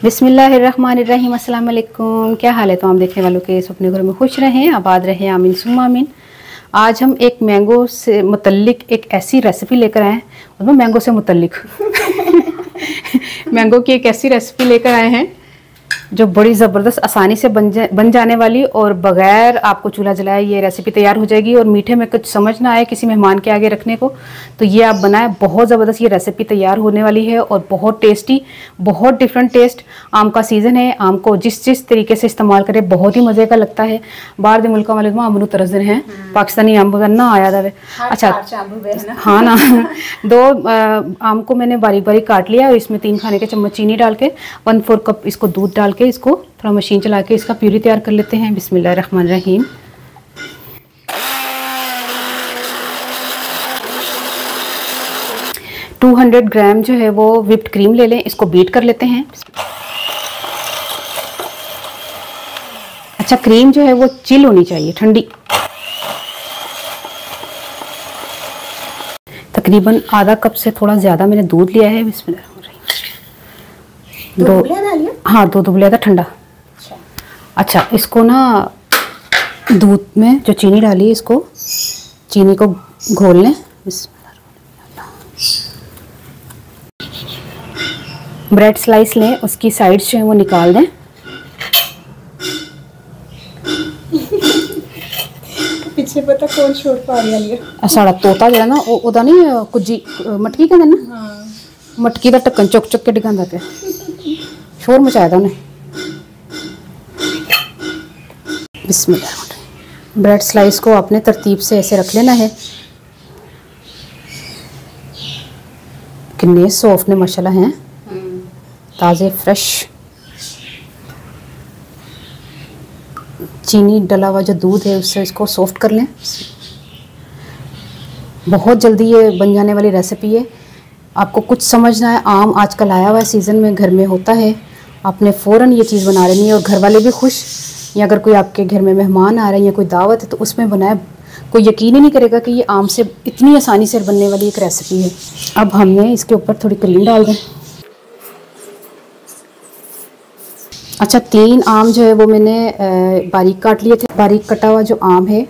बिस्मिल्लाहिर्रहमानिर्रहीम, अस्सलाम वालेकुम। क्या हाल है? तो हम देखने वालों के अपने घर में खुश रहें, आबाद रहें, आमीन सुम्मा आमीन। आज हम एक मैंगो से मुतल्लिक एक ऐसी रेसिपी लेकर आए हैं, उसमें मैंगो से मुतल्लिक मैंगो की एक ऐसी रेसिपी लेकर आए हैं जो बड़ी ज़बरदस्त आसानी से बन जाने वाली और बग़ैर आपको चूल्हा जलाए ये रेसिपी तैयार हो जाएगी। और मीठे में कुछ समझ ना आए किसी मेहमान के आगे रखने को तो ये आप बनाएं, बहुत ज़बरदस्त ये रेसिपी तैयार होने वाली है और बहुत टेस्टी, बहुत डिफरेंट टेस्ट। आम का सीज़न है, आम को जिस जिस तरीके से इस्तेमाल करें बहुत ही मज़े का लगता है। बाहर के मुल्कों वाले अमनू तरजन हैं, पाकिस्तानी आम ना आया था। अच्छा हाँ ना दो आम को मैंने बारीक बारीक काट लिया और इसमें 3 खाने के चम्मच चीनी डाल के 1/4 कप इसको दूध डाल के इसको थोड़ा मशीन चला के इसका प्यूरी तैयार कर लेते हैं। बिस्मिल्लाहिर्रहमानिर्रहीम। टू 200 ग्राम जो है वो व्हिप्ड क्रीम ले लें, इसको बीट कर लेते हैं। अच्छा, क्रीम जो है वो चिल होनी चाहिए, ठंडी। तकरीबन आधा कप से थोड़ा ज़्यादा मैंने दूध लिया है। बिस्मिल्लाह। हाँ, दूध उबला था ठंडा। अच्छा, इसको ना दूध में जो चीनी डाली इसको चीनी को घोल लें। ब्रेड स्लाइस लें, उसकी साइड्स जो है वो निकाल दें। पीछे पता कौन शोर पा रही है? साड़ा तोता जो है ना ओदा नहीं कुजी मटकी कहते ना। हाँ। मटकी का ढक्कन चुक चुक के डिगांदा पे शोर मचाया था उन्हें। बिस्मिल्लाह। ब्रेड स्लाइस को अपने तरतीब से ऐसे रख लेना है। कितने सॉफ्ट ने माशाल्लाह हैं, ताज़े फ्रेश। चीनी डला हुआ जो दूध है उससे इसको सॉफ्ट कर लें। बहुत जल्दी ये बन जाने वाली रेसिपी है। आपको कुछ समझना है, आम आजकल आया हुआ है, सीज़न में घर में होता है, आपने फ़ौरन ये चीज़ बना लेनी है और घर वाले भी खुश। या अगर कोई आपके घर में मेहमान आ रहे हैं या कोई दावत है तो उसमें बनाए, कोई यकीन ही नहीं करेगा कि ये आम से इतनी आसानी से बनने वाली एक रेसिपी है। अब हमने इसके ऊपर थोड़ी क्रीम डाल दें। अच्छा, 3 आम जो है वो मैंने बारीक काट लिए थे। बारीक कटा हुआ जो आम है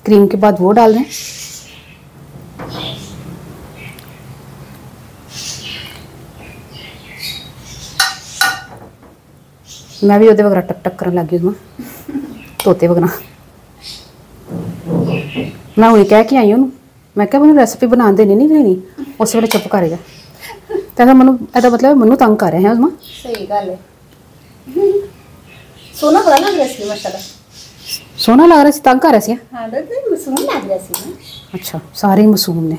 क्रीम के बाद वो डाल दें। मैं भी ਉਹਦੇ ਵਗਰਾ टक टक करन लग गई उसमें तोते वगरा। मैं उन्हें कह के आई ਉਹਨੂੰ, मैं क्या मैंने रेसिपी बनाने देनी नहीं देनी, उस ਵੇਲੇ चुप कर गया। तो मैं ਇਹਦਾ मतलब ਮੈਨੂੰ तंग कर रहे हैं उसमें। सही गल है। सोना बड़ा लग रहा है माशाल्लाह। सोना लग रहा है, तंग कर रहा है। हां, तो मासूम लग रहा है। अच्छा, सारे मासूम ने।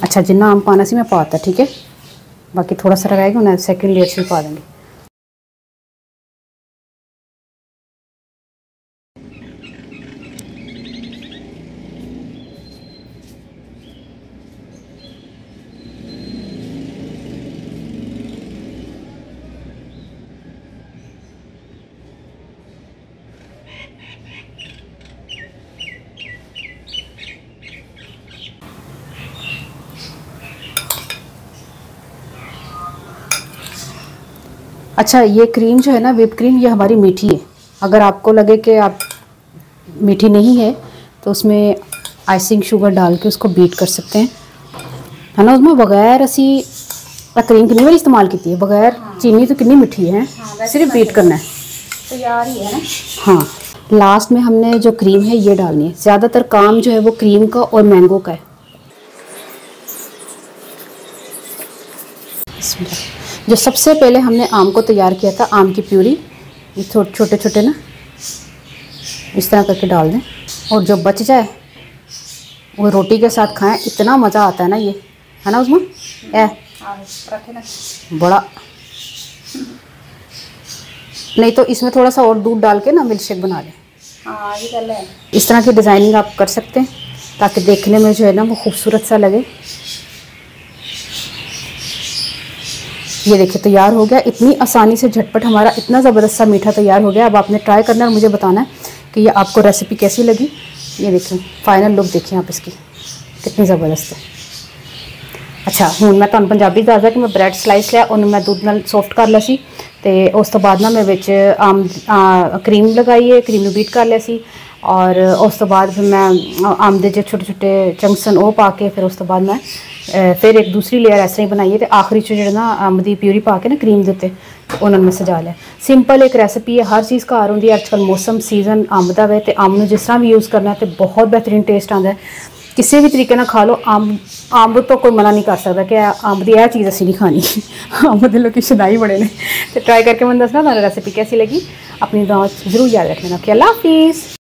अच्छा, जितना आम पाना सी मैं पाता, ठीक है, बाकी थोड़ा सा लगाएगा ना, सेकंड लेयर से पा देंगे। अच्छा, ये क्रीम जो है ना, व्हिप क्रीम, ये हमारी मीठी है। अगर आपको लगे कि आप मीठी नहीं है तो उसमें आइसिंग शुगर डाल के उसको बीट कर सकते हैं, है ना। उसमें बगैर असी क्रीम कितनी बार इस्तेमाल की है, बगैर चीनी तो कितनी मीठी है। सिर्फ बीट करना है, तैयार ही है ना। हाँ, लास्ट में हमने जो क्रीम है ये डालनी है। ज़्यादातर काम जो है वो क्रीम का और मैंगो का है। जो सबसे पहले हमने आम को तैयार किया था, आम की प्यूरी, ये छोटे छोटे ना इस तरह करके डाल दें और जो बच जाए वो रोटी के साथ खाएं, इतना मज़ा आता है ना ये, है ना। उसमें बड़ा नहीं तो इसमें थोड़ा सा और दूध डाल के ना मिल्क शेक बना लें। इस तरह की डिज़ाइनिंग आप कर सकते हैं ताकि देखने में जो है ना वो खूबसूरत सा लगे। ये देखिए तैयार हो गया, इतनी आसानी से झटपट हमारा इतना ज़बरदस्त सा मीठा तैयार हो गया। अब आपने ट्राई करना और मुझे बताना है कि ये आपको रेसिपी कैसी लगी। ये देखिए फाइनल लुक देखिए आप इसकी, कितनी ज़बरदस्त है। अच्छा हूँ मैं तुहानूं पंजाबी दसदा कि मैं ब्रैड स्लाइस लिया, उन्होंने मैं दुध नाल सॉफ्ट कर लिया सी ते उस तो बाद ना मैं विच क्रीम लगाई है, क्रीम नूं बीट कर लिया सी और उस तो बाद फिर मैं अंब दे जो छोटे छोटे चंक्स न वो पा के फिर उस तो बाद मैं फिर एक दूसरी लेयर इस तरह बनाई है तो आखिरी च जो ना अंब की प्यूरी पा के ना क्रीम के उत्ते उन्होंने मैं सजा लिया। सिंपल एक रेसिपी है, हर चीज़ घर होंगी। अजकल मौसम सीजन अंब का है तो अंब में जिस तरह भी यूज़ करना है तो बहुत बेहतरीन टेस्ट आता है। किसी भी तरीके ना खा लो अंब तो कोई मना नहीं कर सकता कि अंब की यह चीज़ असी नहीं खानी। अंब के लोग शदाई बड़े ने तो ट्राई करके मैं दसना तुम्हारी रेसिपी कैसी लगी। अपनी दुआ जरूर याद रखना। अल्लाह हाफिज़।